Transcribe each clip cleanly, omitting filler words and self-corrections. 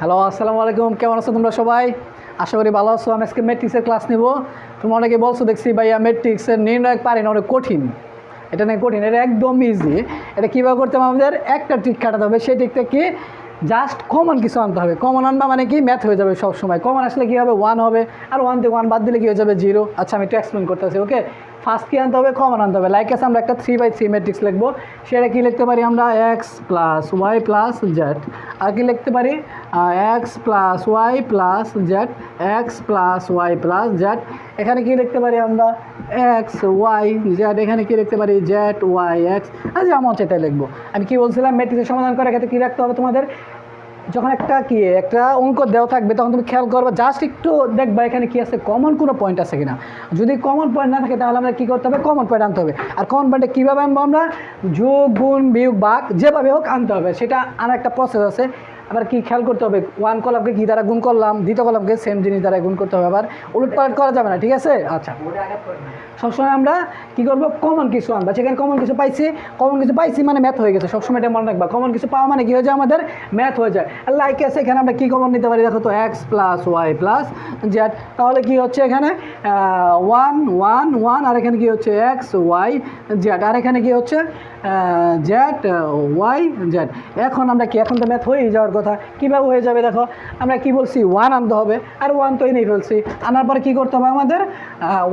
Hello, আসসালামু আলাইকুম। কেমন আছো তোমরা সবাই? আশা করি ভালো আছো। আমি আজকে ম্যাট্রিক্সের ক্লাস নিব। তোমরা অনেকে বলছো দেখছি ভাইয়া ম্যাট্রিক্সের নির্ণয় পারি না, অনেক কঠিন। এটা না কঠিন, এটা একদম ইজি। এটা কীভাবে করতে হবে, আমাদের একটা ট্রিক খাটাতে হবে। সেই ট্রিকটা কি, জাস্ট কমন কিছু আনতে হবে। কমন আনবা মানে কি, ম্যাথ হয়ে যাবে সব সময়। কমন আসলে কী হবে, 1 হবে, আর 1 থেকে 1 বাদ দিলে কী হয়ে যাবে, 0। আচ্ছা, আমি একটু এক্সপ্লেন করতেছি। ওকে, ফার্স্ট কী আনতে হবে, কমন আনতে হবে। লাইক আছে, আমরা একটা 3/3 ম্যাট্রিক্স লিখবো। সেটা কী লিখতে পারি আমরা, X plus Y plus Z. আর কি লিখতে পারি, X plus Y plus Z, X plus Y plus Z. এখানে কী লিখতে পারি আমরা, এক্স ওয়াই জেড। এখানে কী লিখতে পারি, জেড ওয়াই এক্স। আর যে আমার সেটাই লিখবো। আমি কী বলছিলাম, ম্যাট্রিক্সের সমাধান করার ক্ষেত্রে কী রাখতে হবে তোমাদের, যখন একটা অঙ্ক দেওয়া থাকবে তখন তুমি খেয়াল করবে, জাস্ট একটু দেখবা এখানে কি আছে, কমন কোনো পয়েন্ট আছে কিনা। যদি কমন পয়েন্ট না থাকে তাহলে আমরা কী করতে হবে, কমন পয়েন্ট আনতে হবে। আর কমন পয়েন্টে কীভাবে আনবো আমরা, যোগ গুণ বিয়োগ ভাগ যেভাবে হোক আনতে হবে। সেটা আনার একটা প্রসেস আছে। আবার কি খেয়াল করতে হবে, 1 কলামকে কী দ্বারা গুণ করলাম, দ্বিতীয় কলামকে সেম জিনিস দ্বারা গুণ করতে হবে। আবার উলটপালট করা যাবে না, ঠিক আছে? আচ্ছা, সবসময় আমরা কী করবো, কমন কিছু আনবা। সেখানে কমন কিছু পাইছি মানে ম্যাথ হয়ে গেছে। সবসময় এটা মনে রাখবা, কমন কিছু পাওয়া মানে কী হয়ে যায়, আমাদের ম্যাথ হয়ে যায়। লাইক আছে, এখানে আমরা কী কমন নিতে পারি, দেখো তো, x plus Y plus z. তাহলে কী হচ্ছে এখানে, 1 1 1, আর এখানে কী হচ্ছে, এক্স ওয়াই জেড, আর এখানে কী হচ্ছে, জেড ওয়াই জেড। এখন আমরা কি, এখন তো ম্যাথ হয়েই যাওয়ার কথা। কীভাবে হয়ে যাবে দেখো, আমরা কি বলছি, 1 আনতে হবে, আর 1 তো এনেই ফেলছি। আনার পরে কী করতে হবে আমাদের,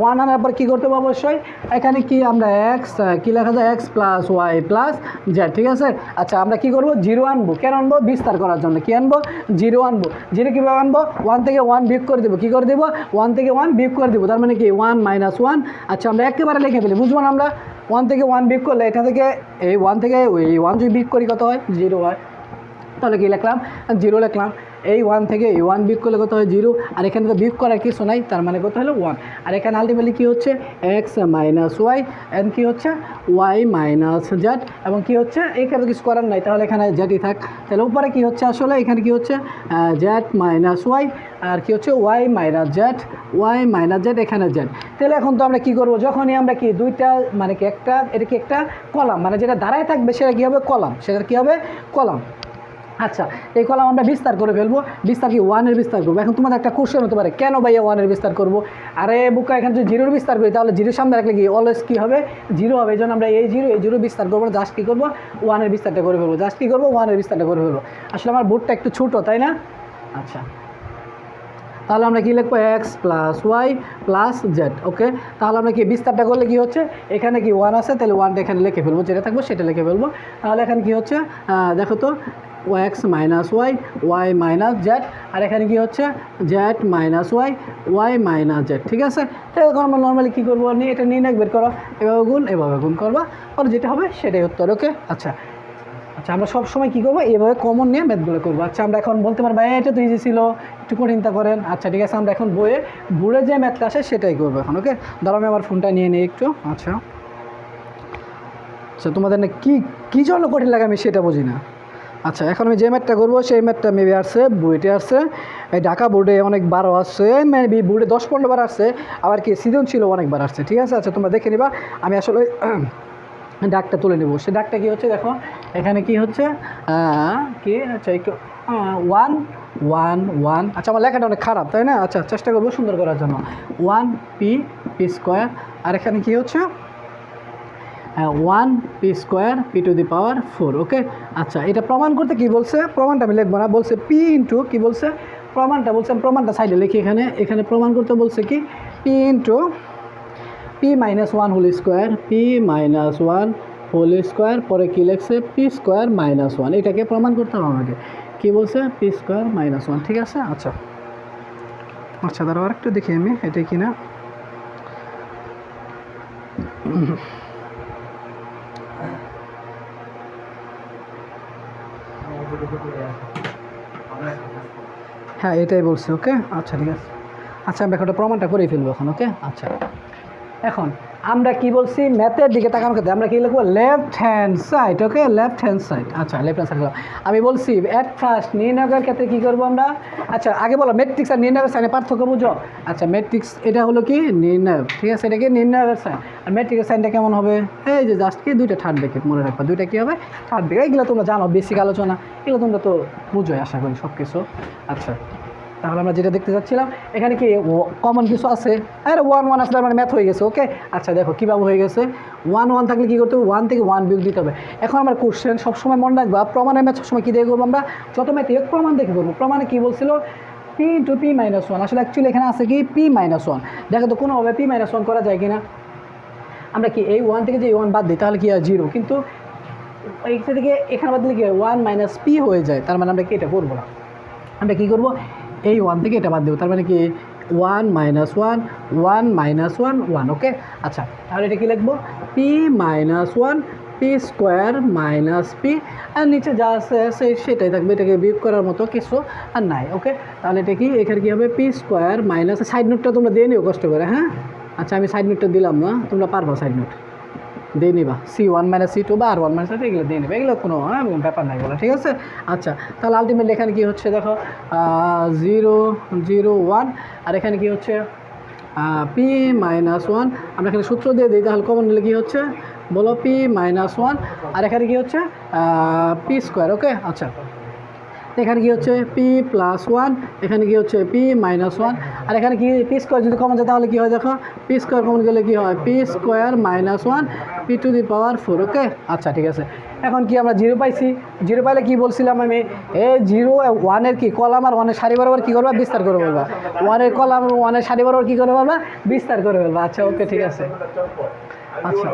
1 আনার পর কী করতে হবে, অবশ্যই এখানে কি আমরা এক্স, কী লেখা যায়, x plus Y plus z, ঠিক আছে? আচ্ছা, আমরা কী করবো, 0 আনবো। কেন আনবো, বিস্তার করার জন্য। কী আনবো, 0 আনবো। 0 কীভাবে আনবো, 1 থেকে 1 বিয়োগ করে দেবো। কী করে দেবো, 1 থেকে 1 বিয়োগ করে দেবো। তার মানে কি, 1 - 1। আচ্ছা, আমরা একেবারে লিখে ফেলি, বুঝবো না আমরা। 1 থেকে 1 বিয়োগ করলে এটা থেকে এই 1 থেকে এই 1 যদি বিয়োগ করি কত হয়, 0 হয়। তাহলে কী লিখলাম, 0 লিখলাম। এই 1 থেকে এই 1 বিয়োগ করলে কত হয়, 0। আর এখানে তো বিয়োগ করার কিছু নাই, তার মানে কত হলো, 1। আর এখানে আলটিমেটলি কী হচ্ছে, এক্স মাইনাস ওয়াই, এন্ড কী হচ্ছে, ওয়াই মাইনাস জেড। এবং কী হচ্ছে, এইখানে কিছু করার নাই, তাহলে এখানে জেডই থাক। তাহলে উপরে কী হচ্ছে, আসলে এখানে কী হচ্ছে, জেড মাইনাস ওয়াই, আর কী হচ্ছে, y minus z, y minus z, এখানে জেড। তাহলে এখন তো আমরা কী করবো, যখনই আমরা কি দুইটা মানে কি একটা, এটা কি একটা কলাম, মানে যেটা দাঁড়ায় থাকবে সেটা কী হবে, কলাম। সেটা কী হবে, কলাম। আচ্ছা, এই কলাম আমরা বিস্তার করে ফেলবো। বিস্তার কি, 1-এর বিস্তার করবো। এখন তোমাদের একটা কোশ্চেন হতে পারে, কেন ভাইয়া 1-এর বিস্তার করবো? আরে বুকা, এখানে যদি 0-এর বিস্তার করি তাহলে 0 সামনে রাখলে কি, অলওয়েজ কী হবে, 0 হবে। এই জন্য আমরা এই 0 বিস্তার করবো না, জাস্ট কী করবো, 1-এর বিস্তারটা করে ফেলবো। জাস্ট কী করবো, 1-এর বিস্তারটা করে ফেলবো। আসলে আমার বোর্ডটা একটু ছোটো, তাই না? আচ্ছা, তাহলে আমরা কী লিখবো, X plus Y plus Z. Okay, তাহলে আমরা কি বিস্তারটা করলে কী হচ্ছে, এখানে কি 1 আছে, তাহলে 1টা এখানে লিখে ফেলবো, যেটা থাকবো সেটা লিখে ফেলবো। তাহলে এখানে কী হচ্ছে, দেখো তো, X minus Y, Y minus Z, আর এখানে কী হচ্ছে, Z minus Y, Y minus Z, ঠিক আছে? এখন আমরা নর্মালি কী করবো, এটা নির্ণয় বের করো, এভাবে গুণ করবা, আর যেটা হবে সেটাই উত্তর। ওকে, আচ্ছা, আমরা সব সময় কী করবো, এভাবে কমন নিয়ে ম্যাথগুলো করবো। আচ্ছা, আমরা এখন বলতে পারবো, এটা তো ইজি ছিল, একটু কঠিনতা করেন। আচ্ছা, ঠিক আছে, আমরা এখন বইয়ে যে ম্যাথটা আসে সেটাই করবো এখন। ওকে, ধরো আমি আমার ফোনটা নিয়ে নিই একটু। আচ্ছা, তোমাদের না কী জন্য কঠিন লাগে আমি সেটা বুঝি না। আচ্ছা, এখন আমি যে ম্যাথটা করবো সেই ম্যাথটা মেবি আসছে বইতে, আসছে এই ঢাকা বোর্ডে অনেকবারও আসছে, মেবি বোর্ডে 10-15 বার আসছে, আবার কি সৃজনশীল অনেকবার আসছে, ঠিক আছে? আচ্ছা, তোমরা দেখে নিবা। আমি আসলে ডাকটা তুলে নেব। সে ডাকটা কী হচ্ছে, দেখো এখানে কি হচ্ছে, কি, আচ্ছা, একটু 1 1 1। আচ্ছা, আমার লেখাটা অনেক খারাপ, তাই না? আচ্ছা, চেষ্টা করবো সুন্দর করার জন্য। 1 পি স্কোয়ার, আর এখানে কী হচ্ছে, 1 P square P to the power 4। Okay, আচ্ছা, এটা প্রমাণ করতে কী বলছে, প্রমাণটা আমি লিখবো না, বলছে পি ইন্টু, কী বলছে, প্রমাণটা বলছে, আমি প্রমাণটা সাইডে লিখি। এখানে প্রমাণ করতে বলছে কি, p into p minus 1 whole square, p minus 1 whole square, পরে কী লিখছে, পি স্কোয়ার মাইনাস 1। এটাকে প্রমাণ করতে হবে আমাকে। কী বলছে, পি স্কোয়ার মাইনাস 1, ঠিক আছে? আচ্ছা, দাঁড়াও আরেকটু দেখি আমি এটা কি না। হ্যাঁ, এটাই বলছে। ওকে, আচ্ছা, ঠিক আছে। আচ্ছা, আমরা একটা প্রমাণটা করেই ফেলবো এখন। ওকে, আচ্ছা, এখন আমরা কি বলছি ম্যাথের দিকে তাকানোর ক্ষেত্রে আমরা কি লিখবো লেফট হ্যান্ড সাইড, ওকে লেফট হ্যান্ড সাইড। আচ্ছা লেফট হ্যান্ড সাইড আমি বলছি অ্যাট ফার্স্ট নির্ণয়ের ক্ষেত্রে কী করবো আমরা। আচ্ছা আগে বলো ম্যাট্রিক্স আর নির্ণয়ের সাইনে পার্থক্য বুঝো। আচ্ছা ম্যাট্রিক্স এটা হলো কি নির্ণয়, ঠিক আছে, এটা কি নির্ণয়ের সাইন। আর ম্যাট্রিক্সের সাইনটা কেমন হবে, এই যে জাস্ট কি দুইটা থার্ড ব্র্যাকেট মনে রাখবা, দুইটা কী হবে থার্ড ব্র্যাকেট। এগুলো তোমরা জানো বেসিক আলোচনা, এগুলো তোমরা তো বুঝোই আশা করি সব কিছু। আচ্ছা তাহলে আমরা যেটা দেখতে চাচ্ছিলাম এখানে কি কমন কিছু আছে, আরে 1 1 আসলে মানে ম্যাথ হয়ে গেছে। ওকে আচ্ছা দেখো কীভাবে হয়ে গেছে, 1 1 থাকলে কী করতে হবে 1 থেকে 1 বিয়োগ দিতে হবে। এখন আমার কোশ্চেন সবসময় মনে রাখবা প্রমাণের ম্যাথ সবসময় কী দিয়ে করবো আমরা, যত ম্যাথ প্রমাণ দেখে করবো। প্রমাণে কী বলছিল p ইন্টু p মাইনাস 1, আসলে অ্যাকচুয়ালি এখানে আছে কি p মাইনাস 1। দেখো তো কোনোভাবে p মাইনাস 1 করা যায় কিনা। আমরা কি এই 1 থেকে যে 1 বাদ দিই তাহলে কি হয় 0, কিন্তু এইখান থেকে এখানে বাদ দিলে কি হয় 1 মাইনাস p হয়ে যায়। তার মানে আমরা কি এটা করবো না, আমরা কী করবো এই 1 থেকে এটা বাদ দেবো, তার মানে কি 1 মাইনাস 1 1 মাইনাস 1 1। ওকে আচ্ছা তাহলে এটা কী লিখবো p minus 1 p square minus p, আর নিচে যা আছে সেটাই থাকবে, এটাকে বিয়োগ করার মতো কিছু আর নাই। ওকে তাহলে এটা কি এখানে কী হবে p স্কোয়ার মাইনাস, সাইড নোটটা তোমরা দিয়ে নিও কষ্ট করে, হ্যাঁ। আচ্ছা আমি সাইড নোটটা দিলাম না, তোমরা পারবা সাইড নোট দিয়ে নিবা, C1 মাইনাস C2 বা R1 মাইনাস এগুলো দিয়ে নেবে, এগুলো কোনো ব্যাপার নাই বলা, ঠিক আছে। আচ্ছা তাহলে আলটিমেটলি এখানে কী হচ্ছে দেখো 0 0 1, আর এখানে কী হচ্ছে p মাইনাস 1। আমরা এখানে সূত্র দিয়ে দিই তাহলে কমন নিলে কী হচ্ছে বলো p মাইনাস 1, আর এখানে কী হচ্ছে p স্কোয়ার। ওকে আচ্ছা এখানে কি হচ্ছে p প্লাস 1, এখানে কি হচ্ছে p মাইনাস 1, আর এখানে কি p স্কোয়ার যদি কমন যায় তাহলে কী হয় দেখো p স্কোয়ার কমন গেলে কী হয় p square minus 1 p to the power 4। Okay আচ্ছা ঠিক আছে, এখন কি আমরা 0 পাইছি, 0 পাইলে কী বলছিলাম আমি এই 0 1-এর কি কলাম আর 1-এর সারি বরাবর কী করবা বিস্তার করে বলবা, 1-এর কলাম 1-এর সারি বরাবর কী করে বলবা বিস্তার করে বলবা। আচ্ছা ওকে ঠিক আছে। আচ্ছা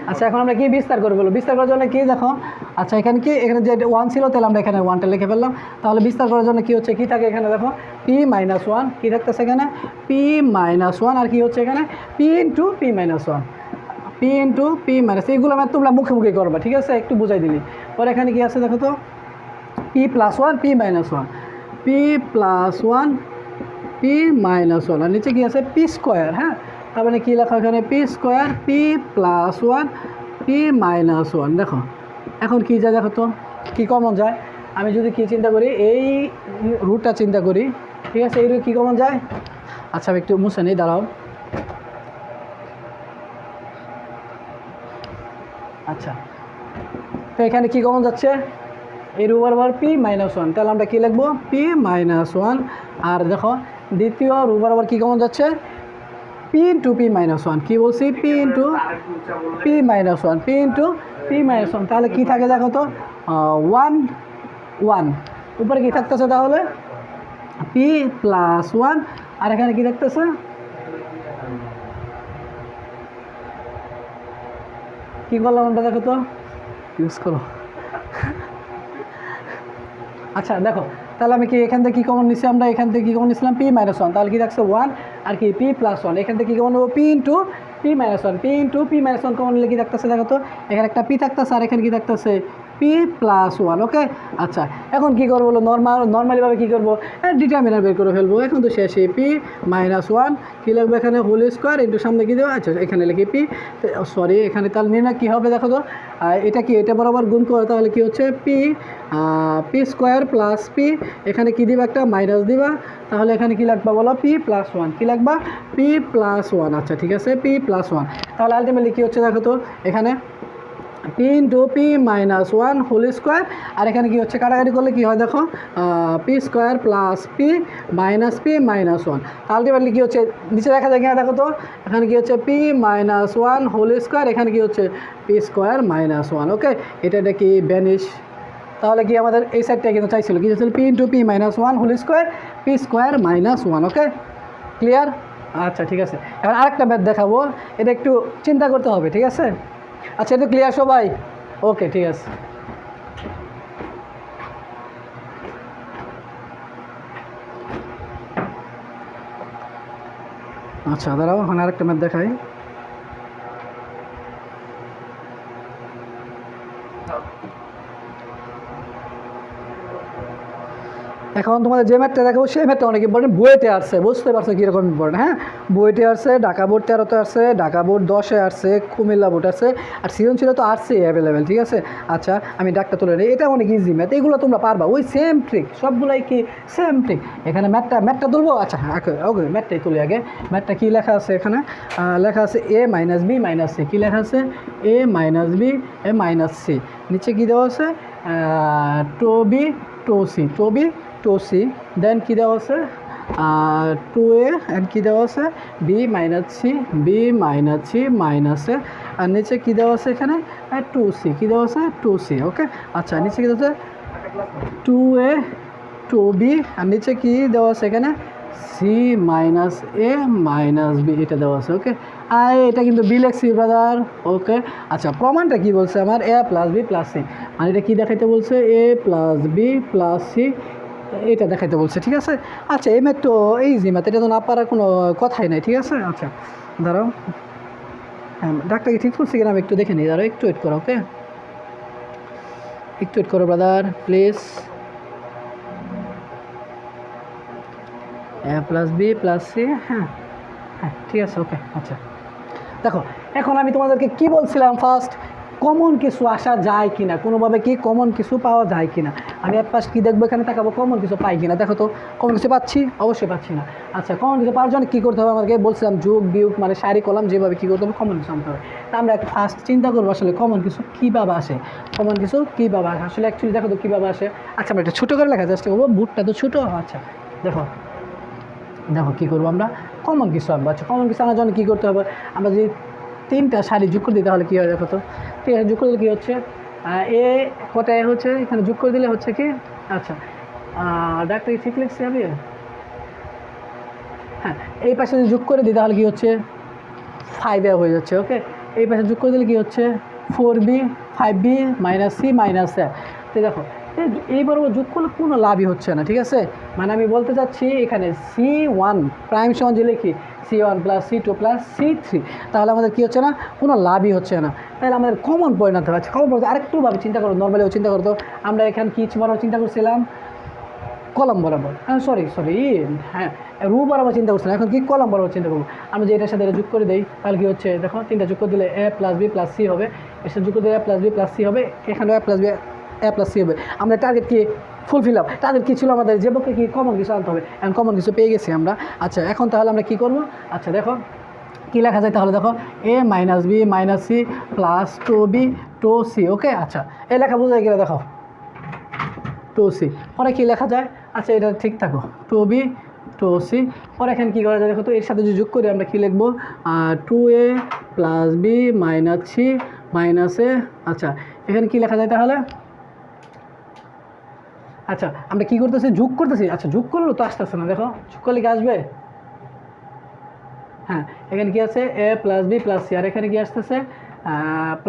আচ্ছা এখন আমরা কি বিস্তার করে বলবো, বিস্তার করার জন্য কি দেখো আচ্ছা এখানে কি এখানে যে 1 ছিল তাহলে আমরা এখানে 1টা লিখে ফেললাম, তাহলে বিস্তার করার জন্য কি হচ্ছে কি থাকে এখানে দেখো p মাইনাস 1 কী থাকতেছে এখানে p মাইনাস 1, আর কি হচ্ছে এখানে p into p minus 1 p into p minus, এইগুলো আমি তোমরা মুখে মুখে করবা, ঠিক আছে, একটু বুঝাই দিলি পরে। এখানে কি আছে দেখো তো p plus 1 p minus 1 p plus 1 p minus 1, আর নিচে কি আছে p স্কোয়ার, হ্যাঁ তার মানে কী লেখা এখানে p square p plus 1 p minus 1। দেখো এখন কী যায় দেখো তো কী কমন যায়, আমি যদি কী চিন্তা করি এই রুটটা চিন্তা করি, ঠিক আছে, এই রুট কী কমন যায়। আচ্ছা আমি একটু মুছে নিই দাঁড়াও। আচ্ছা তো এখানে কী কমন যাচ্ছে এই রু বরাবর p মাইনাস 1, তাহলে আমরা কী লিখবো p মাইনাস 1, আর দেখো দ্বিতীয় রু বরাবর কী কমন যাচ্ছে p ইন্টু p মাইনাস 1, কী বলছি p into p minus 1 p into p minus 1, তাহলে কী থাকে দেখো তো 1 1, উপরে কী থাকতেছে তাহলে p প্লাস 1, আর এখানে কী থাকতেছে কী করলাম আমরা দেখো তো ইউজ করো। আচ্ছা দেখো তাহলে আমি কি এখান থেকে কী কমন নিচ্ছি, আমরা এখান থেকে কী কমন নিচ্ছিলাম p মাইনাস 1, তাহলে কী থাকছে 1 আর কি p প্লাস 1, এখান থেকে কী কমন নেবো p into p minus 1 p into p minus 1 common নিলে কী থাকতেছে দেখো তো এখানে একটা p থাকতেছে আর এখানে কী থাকতেছে p প্লাস 1। ওকে আচ্ছা এখন কী করবো বলো নর্মালিভাবে কী করবো ডিটারমিনার বের করে ফেলবো, এখন তো শেষে p মাইনাস 1 কী লিখবো এখানে হোল স্কোয়ার ইন্টু সামনে কী দেবো, আচ্ছা এখানে লিখি p সরি এখানে তাহলে নির্ণয় কী হবে দেখো তো এটা কি এটা বরাবর গুণ করে তাহলে কী হচ্ছে p স্কোয়ার প্লাস p, এখানে কী দিবা একটা মাইনাস দিবা, তাহলে এখানে কী লাগবা বলো p প্লাস 1, কী লাগবা p প্লাস 1। আচ্ছা ঠিক আছে p প্লাস 1, তাহলে আলটিমেটলি কী হচ্ছে দেখো তো এখানে p into p minus 1 whole square, আর এখানে কী হচ্ছে কাটাকাটি করলে কী হয় দেখো p square plus p minus p minus 1, ultimately কী হচ্ছে নিচে দেখা যায় কিনা দেখো তো এখানে কী হচ্ছে p মাইনাস 1 হোল স্কোয়ার, এখানে কী হচ্ছে p স্কোয়ার মাইনাস 1। ওকে এটা কি ভ্যানিশ, তাহলে কি আমাদের এই সাইডটা কিন্তু চাইছিল কি ছিল p into p minus 1 whole square p square minus 1। Okay clear. আচ্ছা ঠিক আছে, এবার আরেকটা ম্যাথ দেখাবো, এটা একটু চিন্তা করতে হবে, ঠিক আছে। আচ্ছা এটা ক্লিয়ার সবাই, ওকে ঠিক আছে। আচ্ছা দাঁড়াও এখন আরেকটা ম্যাথ দেখাই। এখন তোমাদের যে ম্যাথটা দেখাবো সেই ম্যাথটা অনেক ইম্পর্টেন্ট, বইতে আসছে, বুঝতে পারছো কীরকম ইম্পর্টেন্ট। হ্যাঁ, বইতে আসছে, ঢাকা বোর্ড 13-তে আসছে, ঢাকা বোর্ড 10-এ আসছে, কুমিল্লা বোর্ড আসছে, আর সৃজনশীল তো আসছে অ্যাভেলেবেল, ঠিক আছে। আচ্ছা আমি ডাকটা তুলে নিই, এটা অনেক ইজি ম্যাথ, এগুলো তোমরা পারবা, ওই সেম ট্রিক সবগুলাই কি সেম ট্রিক। এখানে ম্যাথটা তুলবো, আচ্ছা হ্যাঁ ওকে ম্যাথটাই তুলি আগে। ম্যাথটা কী লেখা আছে এখানে? লেখা আছে a - b - c। কী লেখা আছে? a - b a - c। নিচে কী দেওয়া আছে? টো বি টো সি, দেন কী দেওয়া আছে? 2a, অ্যান্ড কী দেওয়া আছে? b - c - a, আর নিচে কী দেওয়া আছে এখানে? 2c। কী দেওয়া আছে? 2c। ওকে, আচ্ছা নিচে কী দেওয়া আছে? 2a 2b, আর নিচে কী দেওয়া আছে এখানে? c - a - b, এটা দেওয়া আছে। ওকে, আর এটা কিন্তু বি লেখছি ব্রাদার। ওকে, আচ্ছা প্রমাণটা কি বলছে আমার? a + b + c, মানে এটা কী দেখাইতে বলছে? a + b + c, এটা দেখাইতে বলছে, ঠিক আছে। আচ্ছা এই ম্যাথ তো ইজি ম্যাথ, এটা তো না পারার কোনো কথাই নাই, ঠিক আছে। আচ্ছা দাঁড়াও, হ্যাঁ ডাক্তারকে ঠিক করছি কিনা আমি একটু দেখে নিই, দাঁড়াও একটু ওয়েট করো। ওকে, একটু ওয়েট করো brother please. a + b + c, হ্যাঁ হ্যাঁ ঠিক আছে। ওকে, আচ্ছা দেখো এখন আমি তোমাদেরকে কি বলছিলাম ফার্স্ট, কমন কিছু আসা যায় কিনা, কোনোভাবে কি কমন কিছু পাওয়া যায় কিনা। আমি এক পাশ কী দেখবো, এখানে তাকাবো কমন কিছু পাই কিনা। দেখো তো কমন কিছু পাচ্ছি? অবশ্যই পাচ্ছি না। আচ্ছা কমন কিছু পাওয়ার জন্য কী করতে হবে আমাকে? বলছিলাম যোগ বিয়োগ, মানে সারি কলাম যেভাবে কী করতে হবে, কমন কিছু আনতে হবে। তা আমরা ফার্স্ট চিন্তা করবো আসলে কমন কিছু কীভাবে আসে, কমন কিছু কীভাবে আসে আসলে অ্যাকচুয়ালি দেখো তো কীভাবে আসে। আচ্ছা আমরা একটা ছোটো করে লেখার চেষ্টা করবো, বুটটা তো ছোটো। আচ্ছা দেখো কী করবো আমরা? কমন কিছু আনবো। আচ্ছা কমন কিছু আনার জন্য কী করতে হবে? আমরা যদি 3টা সারি যোগ করে দিই তাহলে কী হয় দেখো তো। ঠিক আছে, যোগ করে দিলে কী হচ্ছে? এ কটা এ হচ্ছে, এখানে যোগ করে দিলে হচ্ছে কি? আচ্ছা ডাক্তার ঠিক লিখছি আমি। হ্যাঁ, এই পাশে যদি যোগ করে দিই তাহলে কী হচ্ছে? 5a হয়ে যাচ্ছে। ওকে, এই পাশে যোগ করে দিলে কী হচ্ছে? 4b 5b - c - a। তো দেখো এইবার যোগ করলে কোনো লাভই হচ্ছে না, ঠিক আছে। মানে আমি বলতে চাচ্ছি এখানে c1 প্রাইম সমান যে লিখি c1 + c2 + c3, তাহলে আমাদের কী হচ্ছে না? কোনো লাভই হচ্ছে না। তাহলে আমাদের কমন পয়েন্ট আনতে হবে। কমন পয়েন্ট আরেকটুভাবে চিন্তা করো, নর্মালিও চিন্তা করতো। আমরা এখানে কী বরাবর চিন্তা করছিলাম? কলম বরাবর, সরি হ্যাঁ রু বরাবর চিন্তা করছিলাম, এখন কি কলম বরাবর চিন্তা করবো। আমি যে এটার সাথে এটা যোগ করে দিই তাহলে কী হচ্ছে? দেখো 3টা যোগ করে দিলে a + b + c হবে, এর সাথে যোগ করে দিলে a + b + c হবে, এখানেও a + b + c হবে। আমাদের টার্গেট কি? Fulfil up. টার্গেট কী ছিল আমাদের? যে পক্ষে কি কমন কিছু আনতে হবে, এখন কমন কিছু পেয়ে গেছি আমরা। আচ্ছা এখন তাহলে আমরা কী করবো? আচ্ছা দেখো কী লেখা যায় তাহলে? দেখো a - b - c + 2b 2c। ওকে, আচ্ছা এই লেখা বোঝা যায় কিনা দেখো, 2c পরে কী লেখা যায়? আচ্ছা এটা ঠিক থাকো, 2b 2c। পরে এখানে কী করা যায় দেখো তো, এর সাথে যদি যোগ করি আমরা কী লিখবো? 2a + b - c - a। আচ্ছা এখানে কী লেখা যায় তাহলে? আচ্ছা আমরা কী করতেছি? যোগ করতেছি। আচ্ছা যোগ করলেও তো আসতেছে না, দেখো যোগ করলে কি আসবে? হ্যাঁ এখানে কী আছে? a + b + c, আর এখানে কি আসতেছে? +a +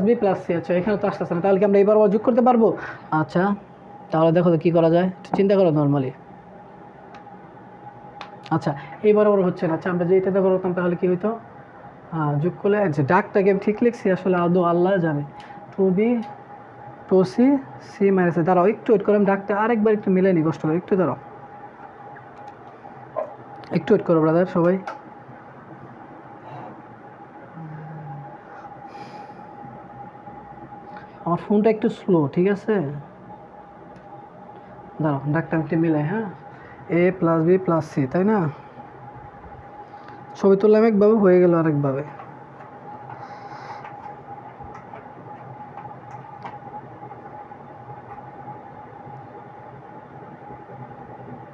b + c। আচ্ছা এখানে তো আসতেছে না, তাহলে কি আমরা এইবার যোগ করতে পারবো? আচ্ছা তাহলে দেখো তো কী করা যায়, চিন্তা করো নর্মালি। আচ্ছা এইবার ওর হচ্ছে না। আচ্ছা আমরা যে এটাতে করতাম তাহলে কী হইতো? যোগ করলে আচ্ছা ডাকটাকে আমি ঠিক লিখছি আসলে, আদৌ আল্লাহ জানে। 2b 2c c - a। দাঁড়াও একটু ওয়েট করো, আমি ডাকটা আরেকবার একটু মিলে নিই, কষ্ট করে একটু দাঁড়াও, একটু ওয়েট করো ব্রাদার সবাই। আমার ফোনটা একটু স্লো, ঠিক আছে। দাঁড়াও ডাকটা একটু মিলাই। হ্যাঁ a + b + c, তাই না? ছবি তুললাম একভাবে, হয়ে গেল আরেকভাবে।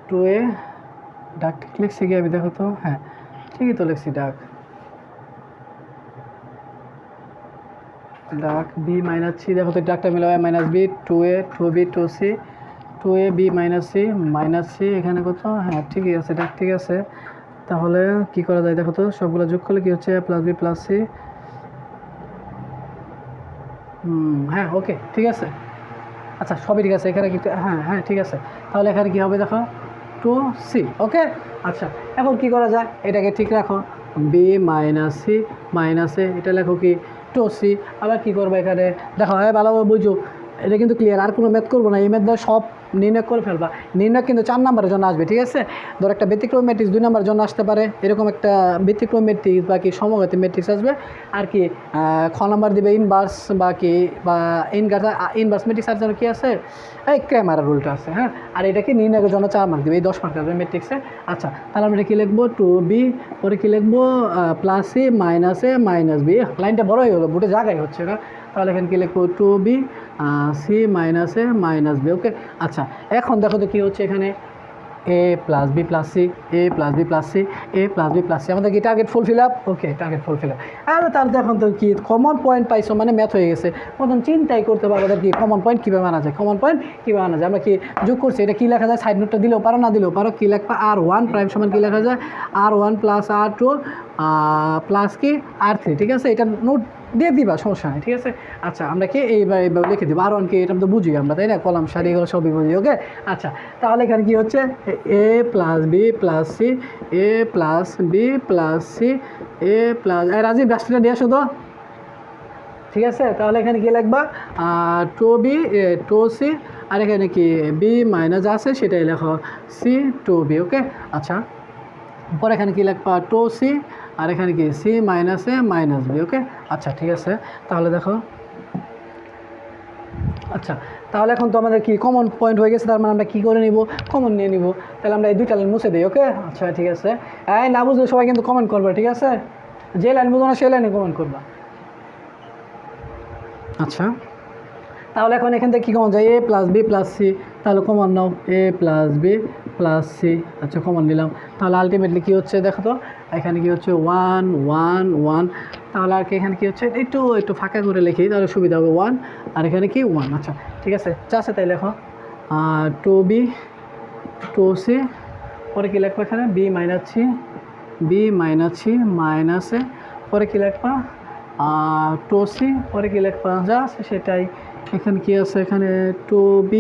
টু এ ডাক ঠিক লিখছি কি আমি? দেখো তো, হ্যাঁ ঠিকই তো লিখছি ডাক b - c। দেখো তো ডাকটা মিলাবে - b 2a 2b 2c 2a b - c - c, এখানে কত? হ্যাঁ ঠিকই আছে, ডাক ঠিক আছে। তাহলে কি করা যায় দেখো তো, সবগুলো যোগ করলে কি হচ্ছে? a + b + c। হ্যাঁ ওকে ঠিক আছে। আচ্ছা সবই ঠিক আছে এখানে কিন্তু, হ্যাঁ ঠিক আছে। তাহলে এখানে কী হবে দেখো? 2c। ওকে, আচ্ছা এখন কি করা যায়? এটাকে ঠিক রাখো, b - c - a, এটা লেখো কি? 2c। আবার কী করবো এখানে দেখো, হ্যাঁ ভালোভাবে বুঝো, এটা কিন্তু ক্লিয়ার, আর কোনো ম্যাথ করবো না, এই ম্যাথ দ্বারা সব নির্ণয় করে ফেলবা। নির্ণয় কিন্তু 4 নম্বরের জন্য আসবে, ঠিক আছে। ধর একটা ব্যতিক্রম ম্যাট্রিক্স 2 নম্বরের জন্য আসতে পারে, এরকম একটা ব্যতিক্রম ম্যাট্রিক্স বা কি সমঘাতী ম্যাট্রিক্স আসবে, আর কি খ নাম্বার দিবে ইনভার্স বা কি বা ইনভার্স ম্যাট্রিক্স আর জন্য কী আছে, এই ক্র্যামারের রুলটা আছে, হ্যাঁ। আর এটা কি নির্ণয়ের জন্য 4 মার্ক দিবে, এই 10 মার্ক আসবে ম্যাট্রিক্সে। আচ্ছা, তাহলে আমরা কী লিখবো, 2b, পরে কী লিখবো, প্লাস সি মাইনাস এ মাইনাস বি। লাইনটা বড় হয়ে গেলো, বুটে জায়গায় হচ্ছে না, তাহলে এখানে কী লিখবো, 2b সি মাইনাস এ মাইনাস বি। ওকে, আচ্ছা এখন দেখো তো কী হচ্ছে এখানে, এ প্লাস বি প্লাস সি, এ প্লাস বি প্লাস সি, এ প্লাস বি প্লাস সি। আমাদের কি টার্গেট ফুলফিল আপ? ওকে, টার্গেট ফুলফিল আপ। আর তাহলে এখন তো কি কমন পয়েন্ট পাইছো, মানে ম্যাথ হয়ে গেছে। প্রথম চিন্তাই করতে পারবো কি কমন পয়েন্ট কীভাবে আনা যায়, কমন পয়েন্ট কীভাবে আনা যায়। আমরা কি যোগ করছি, এটা কী লেখা যায়, সাইড নোটটা দিলেও পারো, না দিলেও পারো। কী লেখবা, R1 প্রাইম সমান কী লেখা যায়, R1 প্লাস R2 প্লাস কি R3, ঠিক আছে। এটা নোট দিয়ে দিবা, সমস্যা নেই, ঠিক আছে। আচ্ছা, আমরা কি এইভাবে লিখে দেবো, R1 কি, এটা তো বুঝি আমরা, তাই না, কলাম সারি এগুলো সবই বুঝি। ওকে, আচ্ছা তাহলে এখানে কী হচ্ছে, A plus B plus C, A plus B plus C, A plus, Rajib রাষ্ট্রটা দিয়ে আসো তো, ঠিক আছে। তাহলে এখানে কী লিখবা, 2b 2c, আর এখানে কি বি মাইনাস আছে সেটাই লেখো, সি 2b। ওকে, আচ্ছা পরে এখানে কী লিখবা, 2c, আর এখানে কি সি মাইনাস এ মাইনাস বি। ওকে, আচ্ছা ঠিক আছে। তাহলে দেখো, আচ্ছা তাহলে এখন তো আমাদের কি কমন পয়েন্ট হয়ে গেছে, তার মানে আমরা কী করে নিব, কমন নিয়ে নিব। তাহলে আমরা এই 2টা লাইন মুছে দিই। ওকে, আচ্ছা ঠিক আছে। এই না বুঝলে সবাই কিন্তু কমেন্ট করবে, ঠিক আছে। যে লাইন বুঝবো না সেই লাইনে কমেন্ট করবা। আচ্ছা, তাহলে এখন এখান থেকে কী কমন যায়, এ প্লাস বি প্লাস সি, তাহলে কমন নাও, এ প্লাস বি প্লাস সি। আচ্ছা কমন নিলাম, তাহলে আলটিমেটলি কী হচ্ছে দেখো তো, এখানে কী হচ্ছে 1 1 1। তাহলে আর কি এখানে কী হচ্ছে, একটু ফাঁকা করে লিখি, তাহলে সুবিধা হবে, 1 আর এখানে কি 1। আচ্ছা ঠিক আছে, চাষে তাই লেখো, 2b 2c, পরে কী লিখবো এখানে, B minus C, B minus C minus A, পরে কী লিখবা, 2c, পরে কী লিখবা যা আছে সেটাই। এখানে কি আছে, এখানে 2b,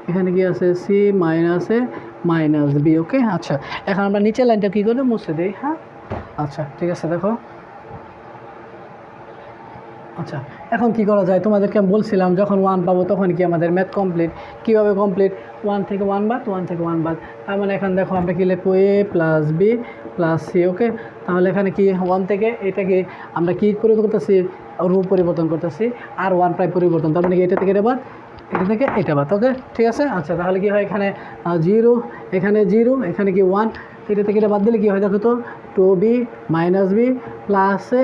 এখানে কি আছে, সি মাইনাস এ মাইনাস বি। ওকে, আচ্ছা এখন আমরা নিচের লাইনটা কী করে মুছে দিই, হ্যাঁ। আচ্ছা ঠিক আছে, দেখো আচ্ছা এখন কি করা যায়, তোমাদেরকে আমি বলছিলাম যখন 1 পাবো তখন কি আমাদের ম্যাথ কমপ্লিট। কীভাবে কমপ্লিট, 1 থেকে 1 বাদ, 1 থেকে 1 বাদ। তার মানে এখন দেখো আমরা কী লিখবো, এ প্লাস বি প্লাস সি। ওকে, তাহলে এখানে কি 1 থেকে এটাকে আমরা কী পরিবর্তন করতেছি, রূপ পরিবর্তন করতেছি, আর 1 প্রায় পরিবর্তন, তার মানে কি এটা থেকে এটা বাদ, এটা থেকে এটা বাদ। ওকে ঠিক আছে। আচ্ছা তাহলে কি হয়, এখানে 0, এখানে 0, এখানে কি 1, এটা থেকে এটা বাদ দিলে কী হয় দেখো তো, 2b মাইনাস বি প্লাস এ,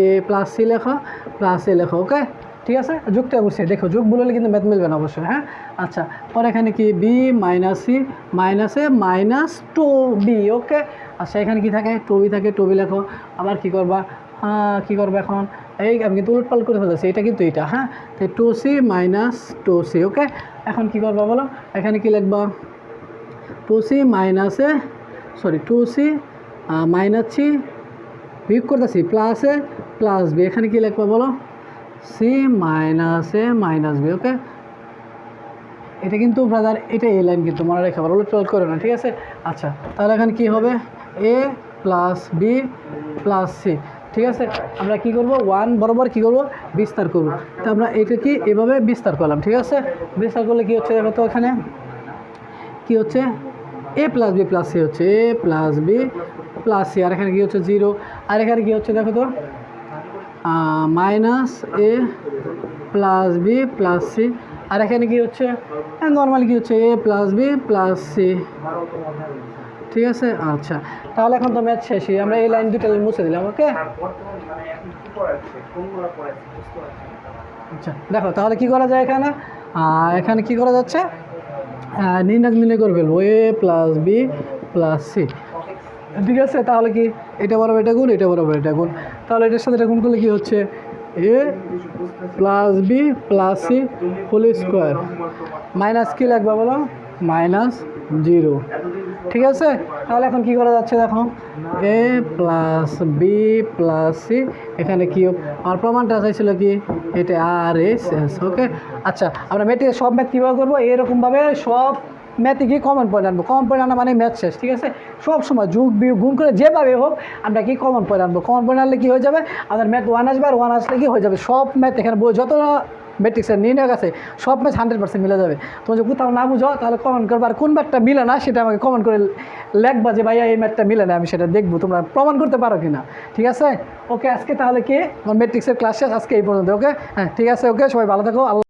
এ প্লাস সি লেখো, প্লাস এ লেখো। ওকে ঠিক আছে, যুগটা বুঝছি, দেখো যুগ বললে কিন্তু ম্যাথ মিলবে না অবশ্যই, হ্যাঁ। আচ্ছা পরে এখানে কি বি মাইনাস সি মাইনাস এ মাইনাস 2b। ওকে, আচ্ছা এখানে কি থাকে, 2b থাকে, 2b লেখো। আবার কী করবা, কী করবে এখন, এই আমি কিন্তু উলটপাল করে ফেলেছি, এটা কিন্তু এটা, হ্যাঁ। তো 2c মাইনাস 2c। ওকে, এখন কী করবা বলো, এখানে কি লিখবা, 2c মাইনাস এ, 2c মাইনাস সি, বিয়োগ করতেছি প্লাস এ প্লাস বি। এখানে কী লিখবো বলো, সি মাইনাস এ মাইনাস বি। ওকে, এটা কিন্তু ব্রাদার, এটা এই লাইন কিন্তু মনে রেখে আবার উলট করে না, ঠিক আছে। আচ্ছা তাহলে এখানে কী হবে, এ প্লাস বি প্লাস সি, ঠিক আছে। আমরা কী করবো, 1 বরাবর কী করবো, বিস্তার করবো। তো আমরা এটা কি এভাবে বিস্তার করলাম, ঠিক আছে। বিস্তার করলে কী হচ্ছে দেখো তো, এখানে কী হচ্ছে, A plus B plus C হচ্ছে, A plus B plus C, আর এখানে কী হচ্ছে 0, আর এখানে কী হচ্ছে দেখো তো, মাইনাস এ প্লাস বি প্লাস সি, আর এখানে কী হচ্ছে, নর্মালি কী হচ্ছে, A plus B plus C, ঠিক আছে। আচ্ছা তাহলে এখন তো ম্যাথ শেষই, আমরা এই লাইন 2টা লাইন মুছে দিলাম। ওকে, আচ্ছা দেখো তাহলে কি করা যায়, এখানে এখানে কি করা যাচ্ছে, নির্ণয় করে ফেলবো, এ প্লাস বি প্লাস সি, ঠিক আছে। তাহলে কি এটা বরাবর এটা গুণ, এটা বরাবর এটা গুণ, তাহলে এটার সাথে এটা গুণ করলে কী হচ্ছে, A plus B plus C whole square, minus কী লাগবে বলো, মাইনাস 0, ঠিক আছে। তাহলে এখন কি করা যাচ্ছে দেখো, এ প্লাস বি প্লাস সি, এখানে কি আর প্রমাণটা চাইছিল কি, এটা আর এস এস। ওকে, আচ্ছা আমরা ম্যাথে সব ম্যাথ কীভাবে করবো, এরকমভাবে সব ম্যাথে কি কমন পয়েন্ট আনবো, কমন পয়েন্ট আনা মানে ম্যাথ শেষ, ঠিক আছে। সব সময় যোগ বিয়োগ গুণ করে যেভাবে হোক আমরা কি কমন পয়েন্ট আনবো, কমন পয়েন্ট আনলে কী হয়ে যাবে, আমাদের ম্যাথ 1 আসবে, আর 1 আসলে কি হয়ে যাবে, সব ম্যাথ এখানে যত ম্যাট্রিক্সের নির্ণায়ক আছে সব ম্যাচ 100% মিলে যাবে। তুমি যদি কোথাও না বুঝো তাহলে কমেন্ট করবে, আর কোন ম্যাথটা মিলে না সেটা আমাকে কমেন্ট করে লেখবা যে ভাইয়া এই ম্যাথটা মিলে না, আমি সেটা দেখবো তোমরা প্রমাণ করতে পারো কি না। ঠিক আছে, ওকে আজকে তাহলে কি আমার ম্যাট্রিক্সের ক্লাস শেষ, আজকে এই পর্যন্ত। ওকে হ্যাঁ ঠিক আছে, ওকে সবাই ভালো থাকো। আল্লাহ।